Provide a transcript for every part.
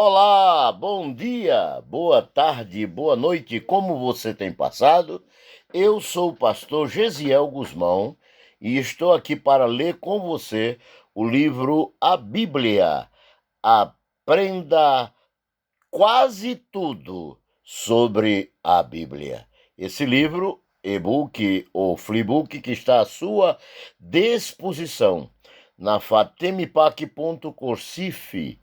Olá, bom dia, boa tarde, boa noite, como você tem passado? Eu sou o pastor Gesiel Guzmão e estou aqui para ler com você o livro A Bíblia. Aprenda quase tudo sobre a Bíblia. Esse livro, e-book ou flipbook, que está à sua disposição na fatemipac.corsif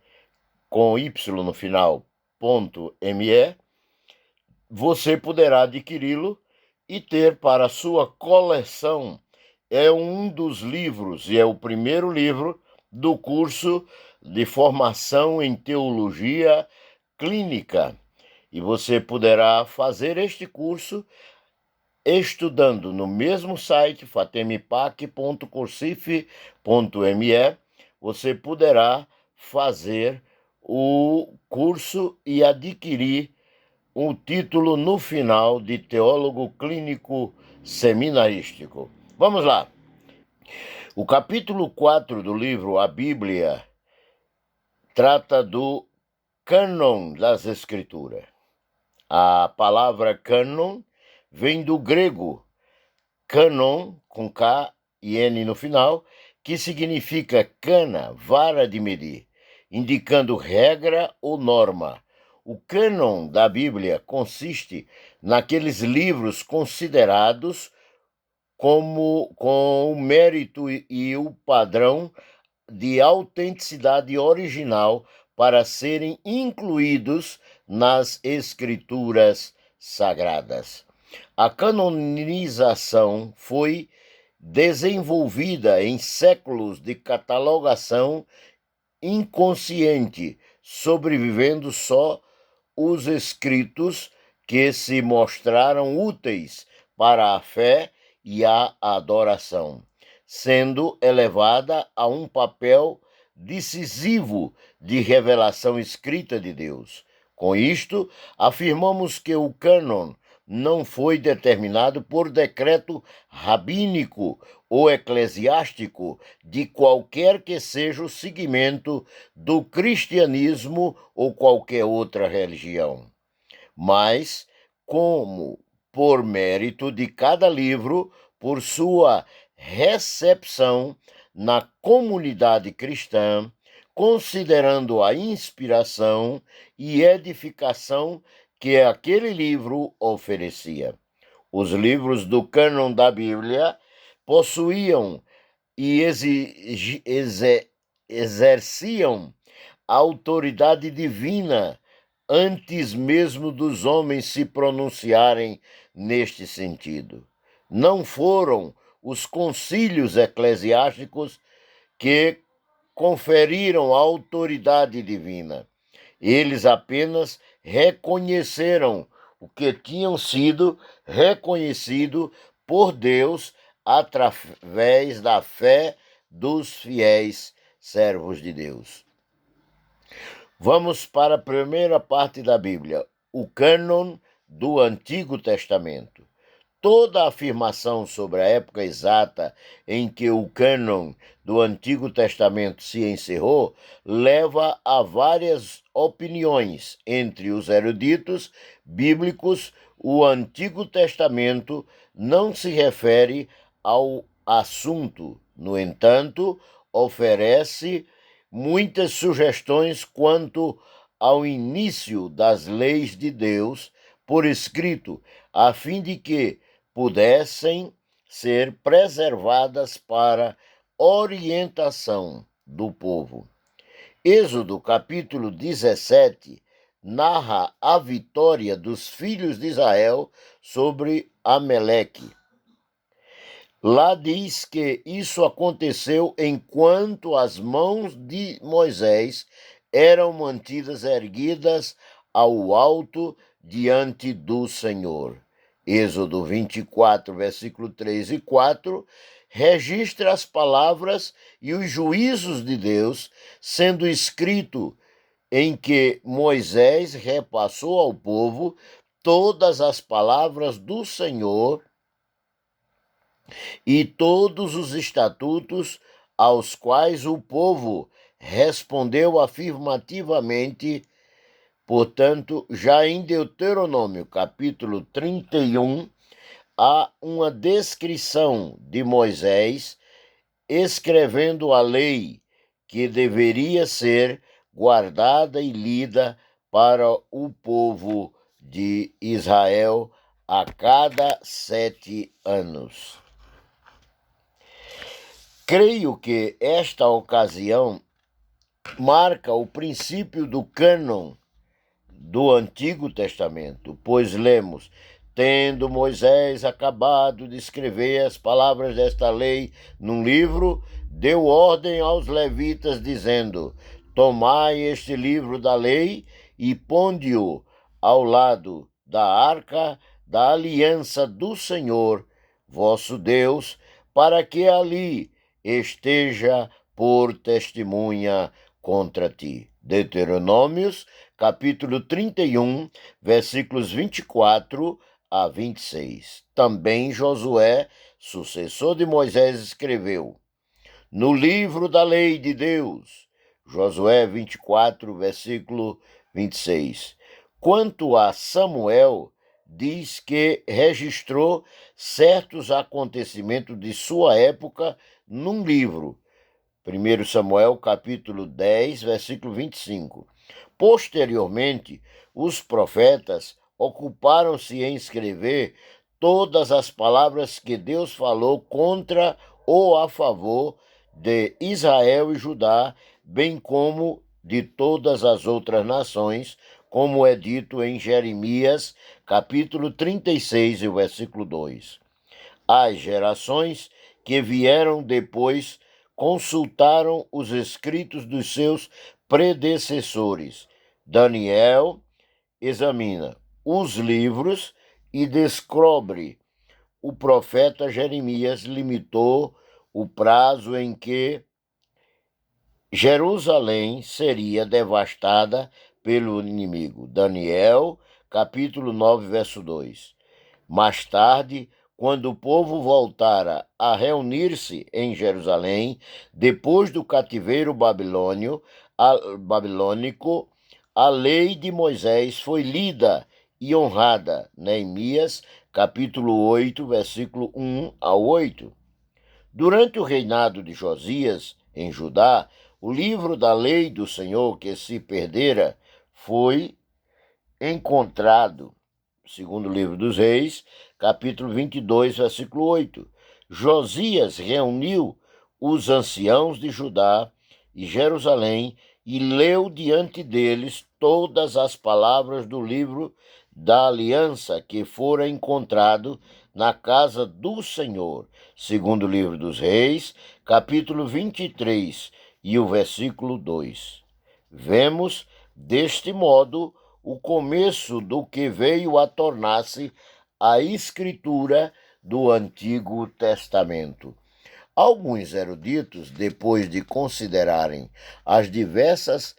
com Y no final, .me, você poderá adquiri-lo e ter para sua coleção. É um dos livros e é o primeiro livro do curso de formação em teologia clínica. E você poderá fazer este curso estudando no mesmo site, fatemipac.corsif.me. Você poderá fazer o curso e adquirir um título no final de teólogo clínico seminarístico. Vamos lá. O capítulo 4 do livro A Bíblia trata do cânon das Escrituras. A palavra cânon vem do grego cânon, com K e N no final, que significa cana, vara de medir, indicando regra ou norma. O cânon da Bíblia consiste naqueles livros considerados como com o mérito e o padrão de autenticidade original para serem incluídos nas Escrituras Sagradas. A canonização foi desenvolvida em séculos de catalogação inconsciente, sobrevivendo só os escritos que se mostraram úteis para a fé e a adoração, sendo elevada a um papel decisivo de revelação escrita de Deus. Com isto, afirmamos que o cânon não foi determinado por decreto rabínico ou eclesiástico de qualquer que seja o segmento do cristianismo ou qualquer outra religião, mas como por mérito de cada livro, por sua recepção na comunidade cristã, considerando a inspiração e edificação que aquele livro oferecia. Os livros do cânon da Bíblia possuíam e exerciam a autoridade divina antes mesmo dos homens se pronunciarem neste sentido. Não foram os concílios eclesiásticos que conferiram a autoridade divina. Eles apenas reconheceram o que tinham sido reconhecido por Deus através da fé dos fiéis servos de Deus. Vamos para a primeira parte da Bíblia, o cânon do Antigo Testamento. Toda a afirmação sobre a época exata em que o cânon do Antigo Testamento se encerrou leva a várias opiniões. Entre os eruditos bíblicos, o Antigo Testamento não se refere ao assunto. No entanto, oferece muitas sugestões quanto ao início das leis de Deus por escrito, a fim de que pudessem ser preservadas para orientação do povo. Êxodo capítulo 17 narra a vitória dos filhos de Israel sobre Ameleque. Lá diz que isso aconteceu enquanto as mãos de Moisés eram mantidas erguidas ao alto diante do Senhor. Êxodo 24, versículo 3 e 4, registra as palavras e os juízos de Deus sendo escrito em que Moisés repassou ao povo todas as palavras do Senhor e todos os estatutos aos quais o povo respondeu afirmativamente Portanto, já em Deuteronômio, capítulo 31, há uma descrição de Moisés escrevendo a lei que deveria ser guardada e lida para o povo de Israel a cada 7 anos. Creio que esta ocasião marca o princípio do cânon do Antigo Testamento, pois lemos: tendo Moisés acabado de escrever as palavras desta lei num livro, deu ordem aos levitas, dizendo: tomai este livro da lei e ponde-o ao lado da arca da aliança do Senhor, vosso Deus, para que ali esteja por testemunha contra ti. Deuteronômios, capítulo 31, versículos 24 a 26. Também Josué, sucessor de Moisés, escreveu no livro da lei de Deus, Josué 24, versículo 26. Quanto a Samuel, diz que registrou certos acontecimentos de sua época num livro, 1 Samuel, capítulo 10, versículo 25. Posteriormente, os profetas ocuparam-se em escrever todas as palavras que Deus falou contra ou a favor de Israel e Judá, bem como de todas as outras nações, como é dito em Jeremias, capítulo 36, e o versículo 2. As gerações que vieram depois consultaram os escritos dos seus predecessores. Daniel examina os livros e descobre o profeta Jeremias limitou o prazo em que Jerusalém seria devastada pelo inimigo. Daniel, capítulo 9, verso 2. Mais tarde, quando o povo voltara a reunir-se em Jerusalém, depois do cativeiro babilônico, a lei de Moisés foi lida e honrada. Neemias, capítulo 8, versículo 1 a 8. Durante o reinado de Josias, em Judá, o livro da lei do Senhor que se perdera foi encontrado, segundo o livro dos Reis, capítulo 22, versículo 8. Josias reuniu os anciãos de Judá e Jerusalém e leu diante deles todas as palavras do livro da aliança que fora encontrado na casa do Senhor, segundo o livro dos Reis, capítulo 23, e o versículo 2. Vemos, deste modo, o começo do que veio a tornar-se a escritura do Antigo Testamento. Alguns eruditos, depois de considerarem as diversas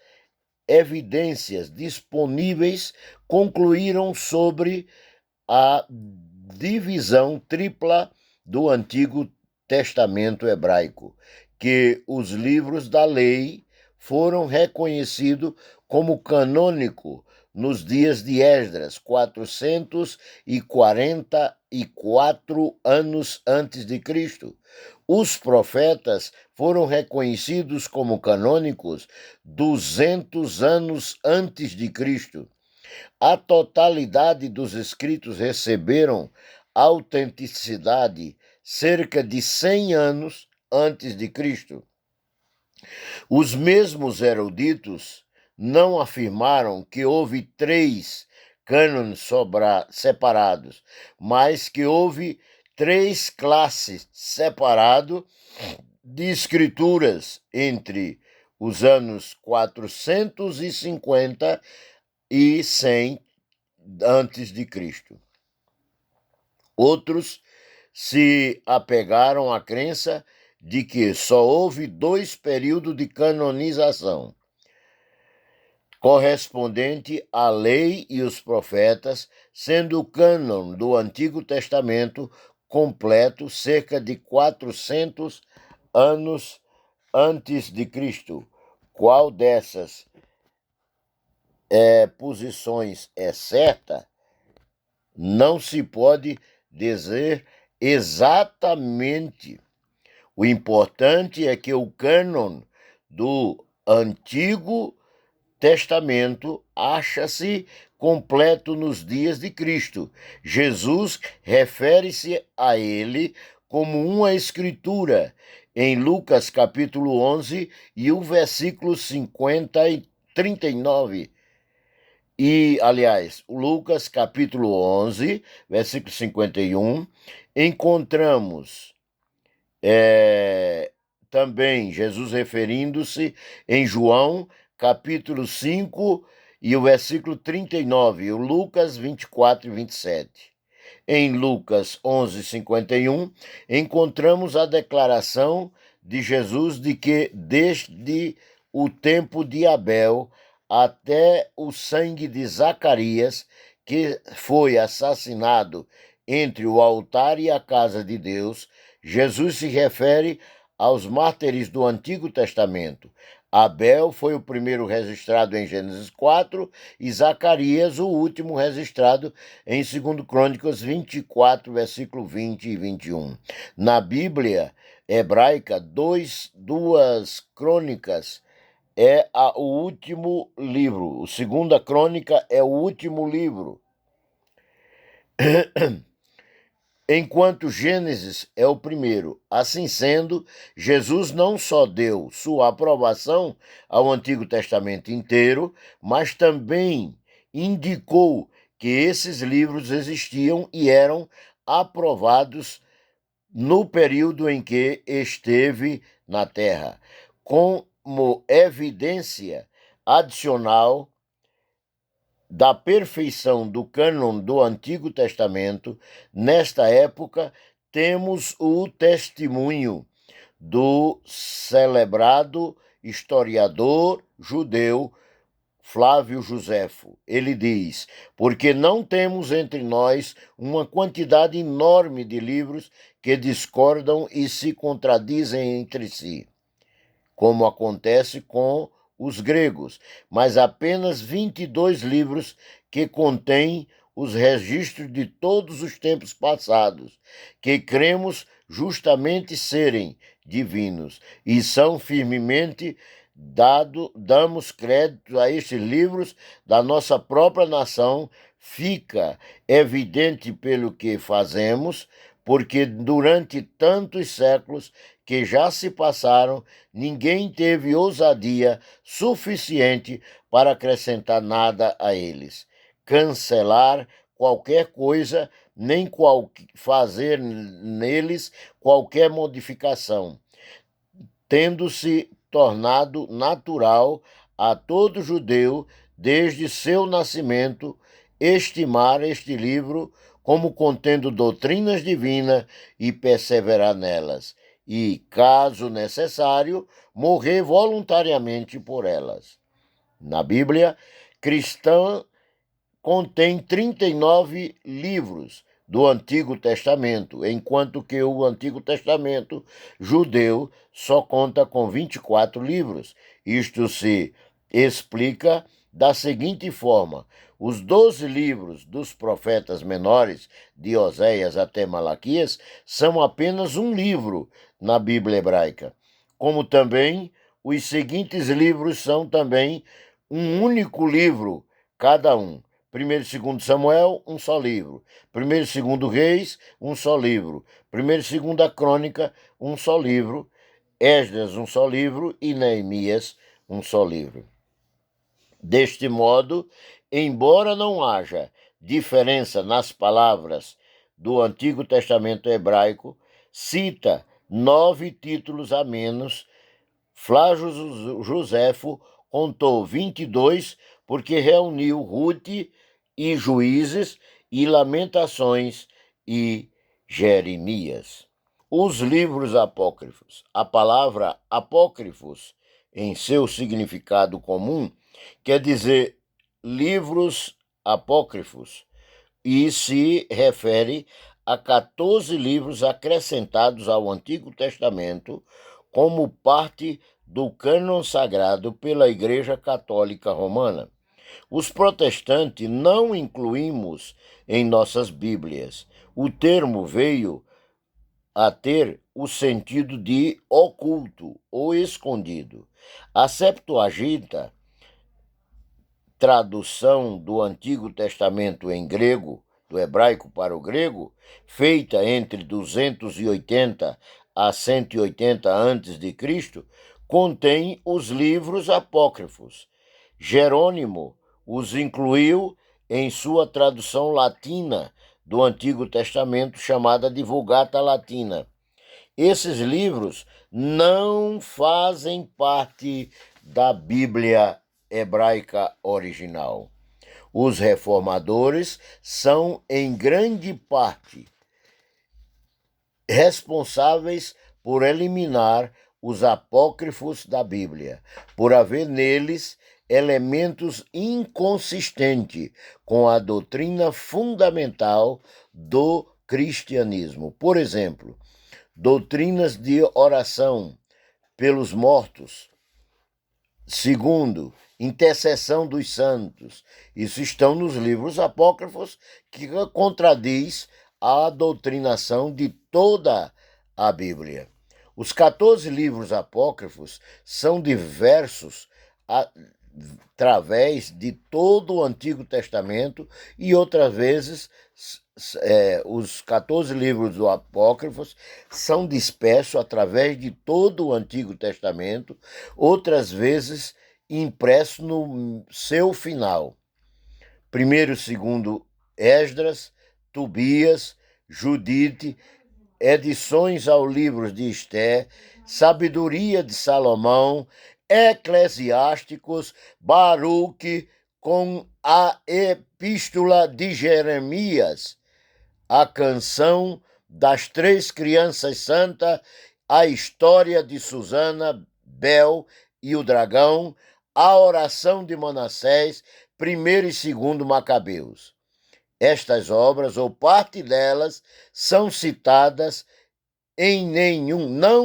evidências disponíveis, concluíram sobre a divisão tripla do Antigo Testamento hebraico, que os livros da lei foram reconhecidos como canônico nos dias de Esdras, 444 anos antes de Cristo. Os profetas foram reconhecidos como canônicos 200 anos antes de Cristo. A totalidade dos escritos receberam autenticidade cerca de 100 anos antes de Cristo. Os mesmos eruditos não afirmaram que houve 3 cânones separados, mas que houve 3 classes separadas de escrituras entre os anos 450 e 100 antes de Cristo. Outros se apegaram à crença de que só houve 2 períodos de canonização, correspondente à lei e os profetas, sendo o cânon do Antigo Testamento completo cerca de 400 anos antes de Cristo. Qual dessas posições é certa, não se pode dizer exatamente. O importante é que o cânon do Antigo Testamento acha-se completo nos dias de Cristo. Jesus refere-se a ele como uma escritura em Lucas capítulo 11 e o versículo 50 e 39. Aliás, Lucas capítulo 11, versículo 51, encontramos também Jesus referindo-se em João, capítulo 5 e o versículo 39, e o Lucas 24 e 27. Em Lucas 11, 51, encontramos a declaração de Jesus de que desde o tempo de Abel até o sangue de Zacarias, que foi assassinado entre o altar e a casa de Deus, Jesus se refere aos mártires do Antigo Testamento. Abel foi o primeiro registrado em Gênesis 4 e Zacarias o último registrado em 2 Crônicas 24, versículo 20 e 21. Na Bíblia hebraica, duas crônicas o último livro. O Segunda Crônica é o último livro. Enquanto Gênesis é o primeiro. Assim sendo, Jesus não só deu sua aprovação ao Antigo Testamento inteiro, mas também indicou que esses livros existiam e eram aprovados no período em que esteve na Terra, como evidência adicional da perfeição do cânon do Antigo Testamento. Nesta época, temos o testemunho do celebrado historiador judeu Flávio Joséfo. Ele diz: porque não temos entre nós uma quantidade enorme de livros que discordam e se contradizem entre si, como acontece com os gregos, mas apenas 22 livros que contêm os registros de todos os tempos passados, que cremos justamente serem divinos, e são firmemente damos crédito a estes livros da nossa própria nação. Fica evidente pelo que fazemos, porque durante tantos séculos que já se passaram, ninguém teve ousadia suficiente para acrescentar nada a eles, cancelar qualquer coisa, nem fazer neles qualquer modificação, tendo-se tornado natural a todo judeu, desde seu nascimento, estimar este livro como contendo doutrinas divinas e perseverar nelas, e, caso necessário, morrer voluntariamente por elas. Na Bíblia cristã contém 39 livros do Antigo Testamento, enquanto que o Antigo Testamento judeu só conta com 24 livros. Isto se explica da seguinte forma: os 12 livros dos profetas menores, de Oséias até Malaquias, são apenas um livro na Bíblia hebraica, como também os seguintes livros são também um único livro, cada um. Primeiro e segundo Samuel, um só livro. Primeiro e segundo Reis, um só livro. Primeiro e segunda Crônica, um só livro. Esdras, um só livro. E Neemias, um só livro. Deste modo, embora não haja diferença nas palavras do Antigo Testamento hebraico, cita 9 títulos a menos. Flávio Joséfo contou 22 porque reuniu Ruth e Juízes e Lamentações e Jeremias. Os livros apócrifos. A palavra apócrifos, em seu significado comum, quer dizer livros apócrifos e se refere a 14 livros acrescentados ao Antigo Testamento como parte do cânon sagrado pela Igreja Católica Romana. Os protestantes não incluímos em nossas Bíblias. O termo veio a ter o sentido de oculto ou escondido. A Septuaginta, tradução do Antigo Testamento em grego, do hebraico para o grego, feita entre 280 a 180 a.C., contém os livros apócrifos. Jerônimo os incluiu em sua tradução latina do Antigo Testamento, chamada de Vulgata Latina. Esses livros não fazem parte da Bíblia hebraica original. Os reformadores são, em grande parte, responsáveis por eliminar os apócrifos da Bíblia, por haver neles elementos inconsistentes com a doutrina fundamental do cristianismo. Por exemplo, doutrinas de oração pelos mortos. Segundo, intercessão dos santos. Isso estão nos livros apócrifos, que contradiz a doutrinação de toda a Bíblia. Os 14 livros apócrifos são diversos através de todo o Antigo Testamento e outras vezes os 14 livros do Apócrifos são dispersos através de todo o Antigo Testamento, outras vezes impressos no seu final. Primeiro e segundo Esdras, Tobias, Judite, edições ao livro de Esté, Sabedoria de Salomão, Eclesiásticos, Baruque, com a Epístola de Jeremias, a canção das três crianças santas, a história de Susana, Bel e o dragão, a oração de Manassés, primeiro e segundo Macabeus. Estas obras, ou parte delas, não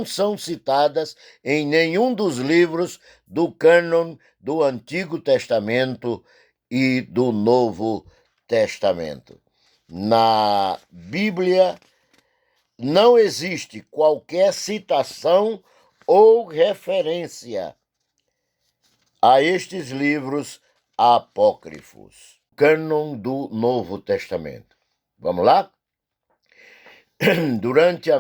são citadas em nenhum dos livros do cânon do Antigo Testamento e do Novo Testamento. Na Bíblia não existe qualquer citação ou referência a estes livros apócrifos. Cânon do Novo Testamento. Vamos lá? Durante a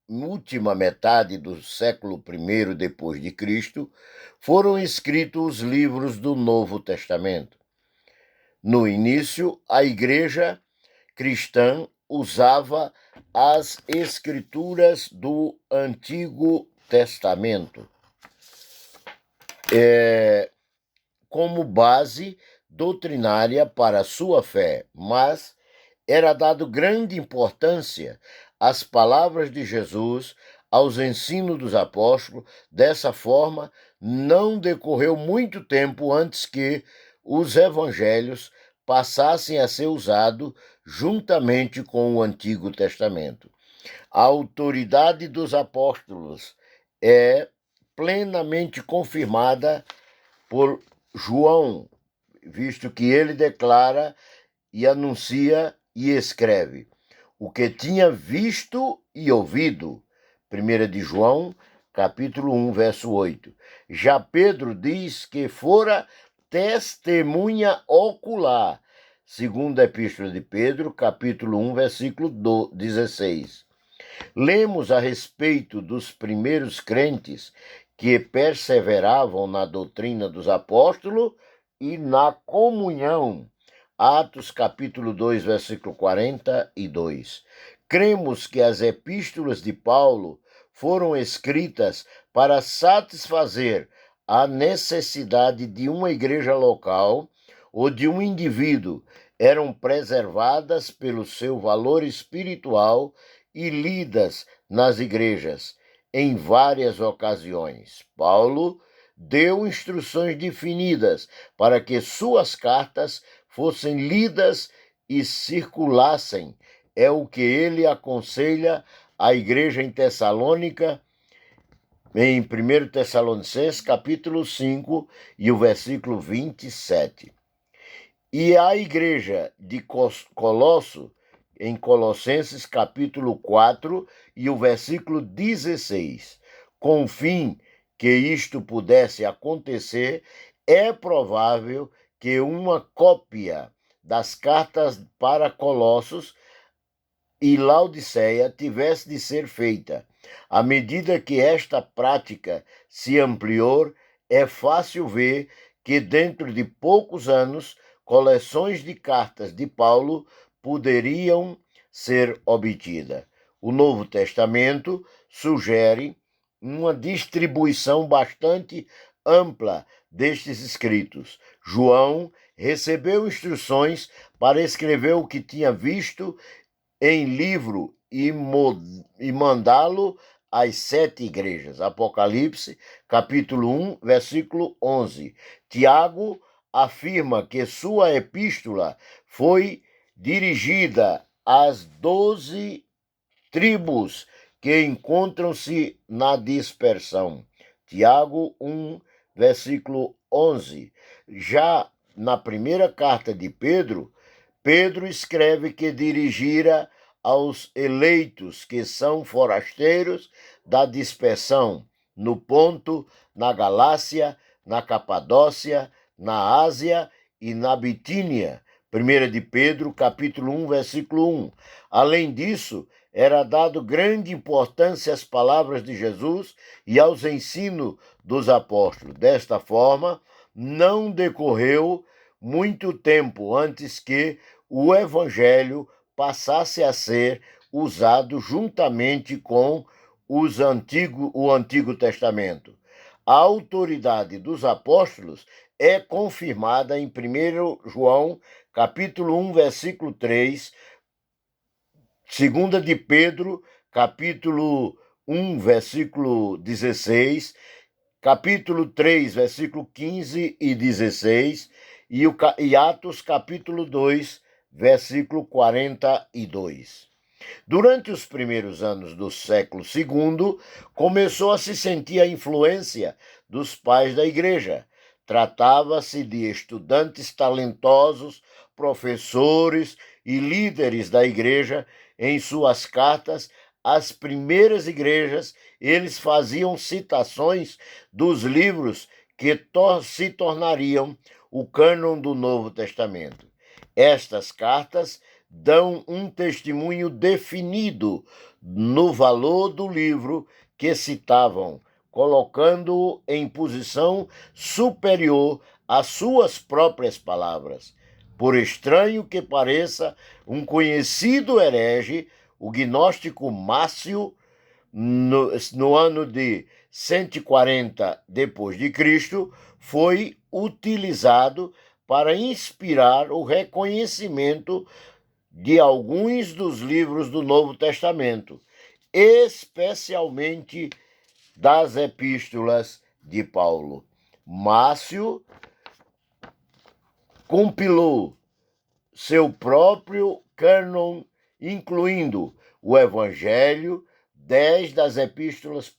última metade do século I depois de Cristo, foram escritos os livros do Novo Testamento. No início, a igreja cristã usava as escrituras do Antigo Testamento como base doutrinária para sua fé, mas era dado grande importância às palavras de Jesus, aos ensinos dos apóstolos. Dessa forma, não decorreu muito tempo antes que os evangelhos passassem a ser usados juntamente com o Antigo Testamento. A autoridade dos apóstolos é plenamente confirmada por João, visto que ele declara e anuncia e escreve o que tinha visto e ouvido. 1 de João, capítulo 1, verso 8. Já Pedro diz que fora testemunha ocular. Segunda Epístola de Pedro, capítulo 1, versículo 16. Lemos a respeito dos primeiros crentes que perseveravam na doutrina dos apóstolos e na comunhão. Atos capítulo 2, versículo 42. Cremos que as epístolas de Paulo foram escritas para satisfazer a necessidade de uma igreja local ou de um indivíduo. Eram preservadas pelo seu valor espiritual e lidas nas igrejas em várias ocasiões. Paulo deu instruções definidas para que suas cartas fossem lidas e circulassem. É o que ele aconselha à igreja em Tessalônica, em 1 Tessalonicenses, capítulo 5, e o versículo 27. e à igreja de Colosso, em Colossenses capítulo 4 e o versículo 16. Com o fim que isto pudesse acontecer, é provável que uma cópia das cartas para Colossos e Laodiceia tivesse de ser feita. À medida que esta prática se ampliou, é fácil ver que dentro de poucos anos, coleções de cartas de Paulo poderiam ser obtidas. O Novo Testamento sugere uma distribuição bastante ampla destes escritos. João recebeu instruções para escrever o que tinha visto em livro e mandá-lo às 7 igrejas. Apocalipse, capítulo 1, versículo 11. Tiago afirma que sua epístola foi dirigida às 12 tribos que encontram-se na dispersão. Tiago 1, versículo 11. Já na primeira carta de Pedro, Pedro escreve que dirigira aos eleitos que são forasteiros da dispersão no Ponto, na Galácia, na Capadócia, na Ásia e na Bitínia. 1 de Pedro, capítulo 1, versículo 1. Além disso, era dado grande importância às palavras de Jesus e aos ensinos dos apóstolos. Desta forma, não decorreu muito tempo antes que o Evangelho passasse a ser usado juntamente com o Antigo Testamento. A autoridade dos apóstolos é confirmada em 1 João, capítulo 1, versículo 3, 2 de Pedro, capítulo 1, versículo 16, capítulo 3, versículo 15 e 16, e Atos, capítulo 2, versículo 42. Durante os primeiros anos do século II, começou a se sentir a influência dos pais da igreja. Tratava-se de estudantes talentosos, professores e líderes da igreja. Em suas cartas às primeiras igrejas, eles faziam citações dos livros que se tornariam o cânon do Novo Testamento. Estas cartas dão um testemunho definido no valor do livro que citavam, colocando-o em posição superior às suas próprias palavras. Por estranho que pareça, um conhecido herege, o gnóstico Márcio, no ano de 140 depois de Cristo, foi utilizado para inspirar o reconhecimento de alguns dos livros do Novo Testamento, especialmente das epístolas de Paulo. Márcio compilou seu próprio cânon, incluindo o Evangelho, 10 das epístolas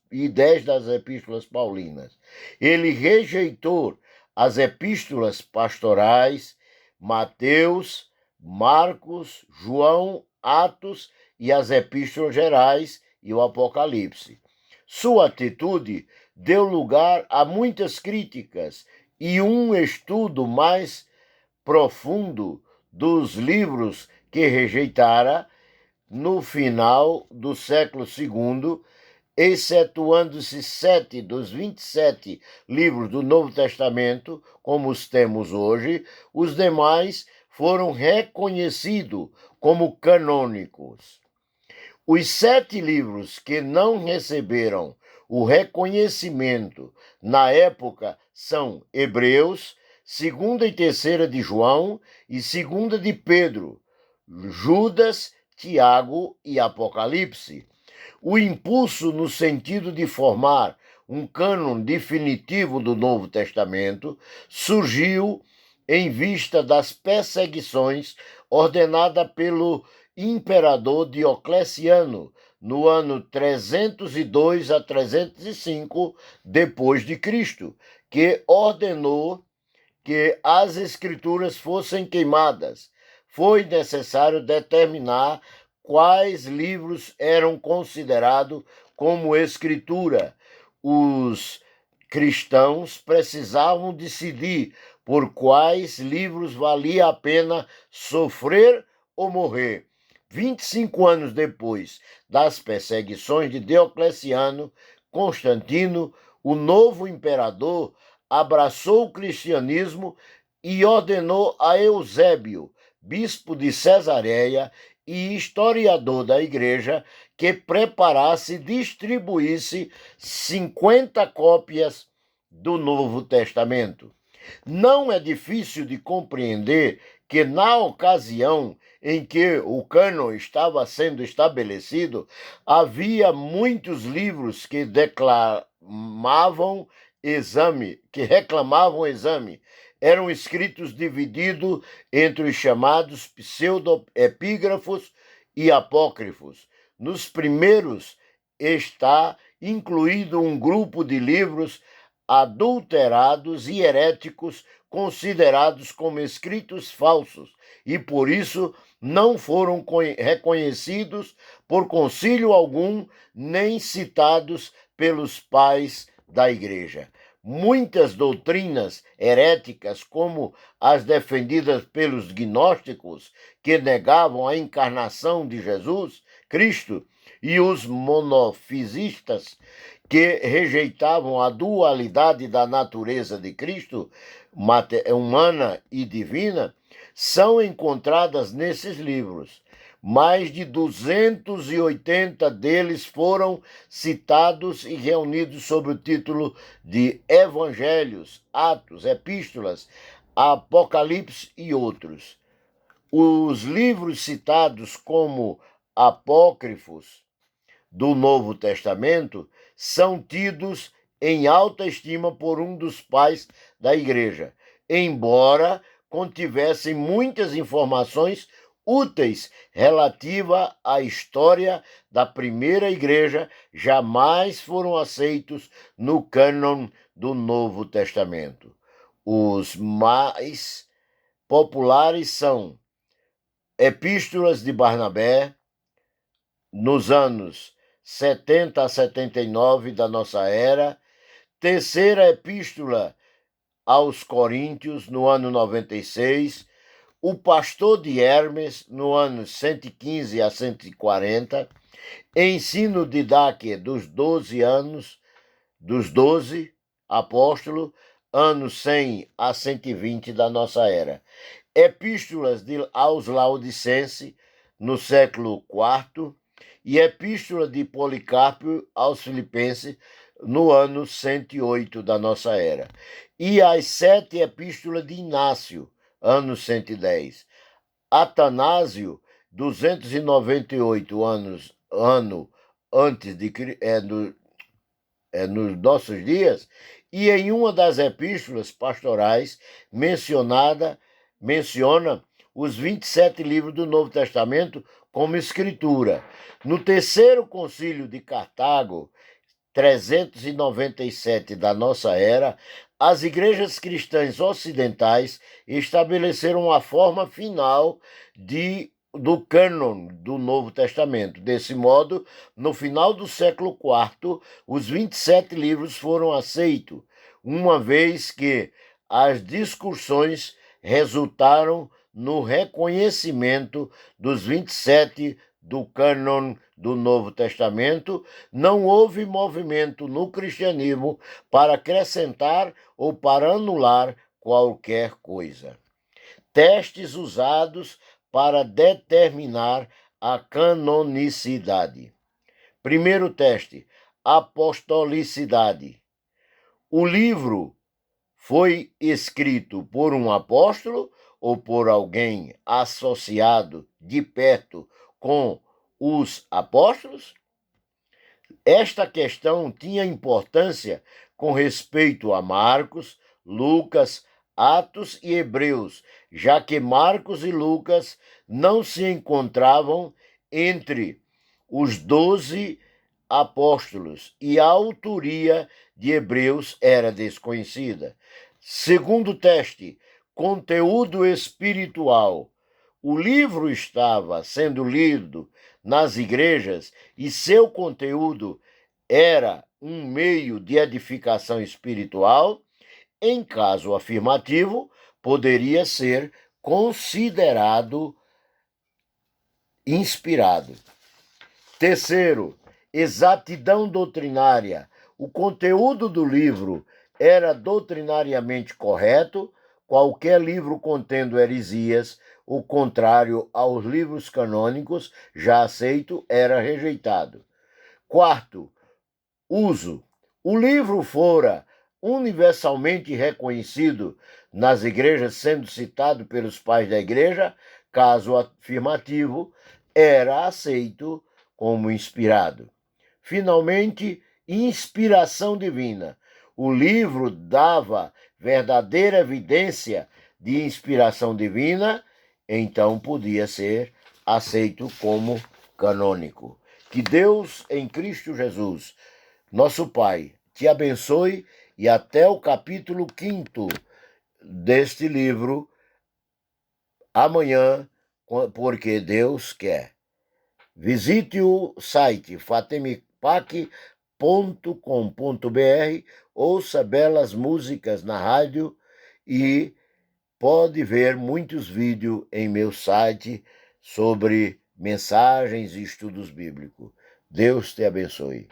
paulinas. Ele rejeitou as epístolas pastorais, Mateus, Marcos, João, Atos e as epístolas gerais e o Apocalipse. Sua atitude deu lugar a muitas críticas e um estudo mais profundo dos livros que rejeitara no final do século II, excetuando-se 7 dos 27 livros do Novo Testamento, como os temos hoje, os demais foram reconhecidos como canônicos. Os 7 livros que não receberam o reconhecimento na época são Hebreus, 2ª e 3ª de João e 2ª de Pedro, Judas, Tiago e Apocalipse. O impulso no sentido de formar um cânon definitivo do Novo Testamento surgiu em vista das perseguições ordenadas pelo imperador Diocleciano no ano 302 a 305 depois de Cristo, que ordenou que as escrituras fossem queimadas, foi necessário determinar quais livros eram considerados como escritura. Os cristãos precisavam decidir por quais livros valia a pena sofrer ou morrer. 25 anos depois das perseguições de Diocleciano, Constantino, o novo imperador, abraçou o cristianismo e ordenou a Eusébio, bispo de Cesareia e historiador da igreja, que preparasse e distribuísse 50 cópias do Novo Testamento. Não é difícil de compreender que, na ocasião em que o cânon estava sendo estabelecido, havia muitos livros que reclamavam exame. Eram escritos divididos entre os chamados pseudoepígrafos e apócrifos. Nos primeiros está incluído um grupo de livros adulterados e heréticos, considerados como escritos falsos, e por isso não foram reconhecidos por concílio algum, nem citados pelos pais da Igreja. Muitas doutrinas heréticas, como as defendidas pelos gnósticos, que negavam a encarnação de Jesus Cristo, e os monofisistas, que rejeitavam a dualidade da natureza de Cristo, humana e divina, são encontradas nesses livros. Mais de 280 deles foram citados e reunidos sob o título de Evangelhos, Atos, Epístolas, Apocalipse e outros. Os livros citados como apócrifos do Novo Testamento são tidos em alta estima por um dos pais da Igreja, embora contivessem muitas informações úteis relativa à história da primeira igreja, jamais foram aceitos no cânon do Novo Testamento. Os mais populares são Epístolas de Barnabé, nos anos 70 a 79 da nossa era, Terceira Epístola aos Coríntios, no ano 96, O Pastor de Hermes, no ano 115 a 140, Ensino de Didaque dos 12 apóstolos, anos 100 a 120 da nossa era. Epístolas aos Laodicenses, no século IV, e Epístola de Policarpo aos Filipenses, no ano 108 da nossa era. E as 7 Epístolas de Inácio, ano 110. Atanásio, 298 ano antes de nos nossos dias, e em uma das epístolas pastorais menciona os 27 livros do Novo Testamento como escritura. No terceiro concílio de Cartago, 397 da nossa era, as igrejas cristãs ocidentais estabeleceram a forma final do cânon do Novo Testamento. Desse modo, no final do século IV, os 27 livros foram aceitos, uma vez que as discussões resultaram no reconhecimento dos 27 do cânon do Novo Testamento. Não houve movimento no cristianismo para acrescentar ou para anular qualquer coisa. Testes usados para determinar a canonicidade. Primeiro teste: apostolicidade. O livro foi escrito por um apóstolo ou por alguém associado de perto com os apóstolos? Esta questão tinha importância com respeito a Marcos, Lucas, Atos e Hebreus, já que Marcos e Lucas não se encontravam entre os 12 apóstolos e a autoria de Hebreus era desconhecida. Segundo teste, conteúdo espiritual. O livro estava sendo lido nas igrejas e seu conteúdo era um meio de edificação espiritual? Em caso afirmativo, poderia ser considerado inspirado. Terceiro, exatidão doutrinária. O conteúdo do livro era doutrinariamente correto. Qualquer livro contendo heresias, o contrário aos livros canônicos já aceito, era rejeitado. Quarto, uso. O livro fora universalmente reconhecido nas igrejas, sendo citado pelos pais da igreja, caso afirmativo, era aceito como inspirado. Finalmente, inspiração divina. O livro dava verdadeira evidência de inspiração divina, então podia ser aceito como canônico. Que Deus em Cristo Jesus, nosso Pai, te abençoe e até o capítulo 5º deste livro, amanhã, porque Deus quer. Visite o site fatemipac.com.br, ouça belas músicas na rádio e pode ver muitos vídeos em meu site sobre mensagens e estudos bíblicos. Deus te abençoe.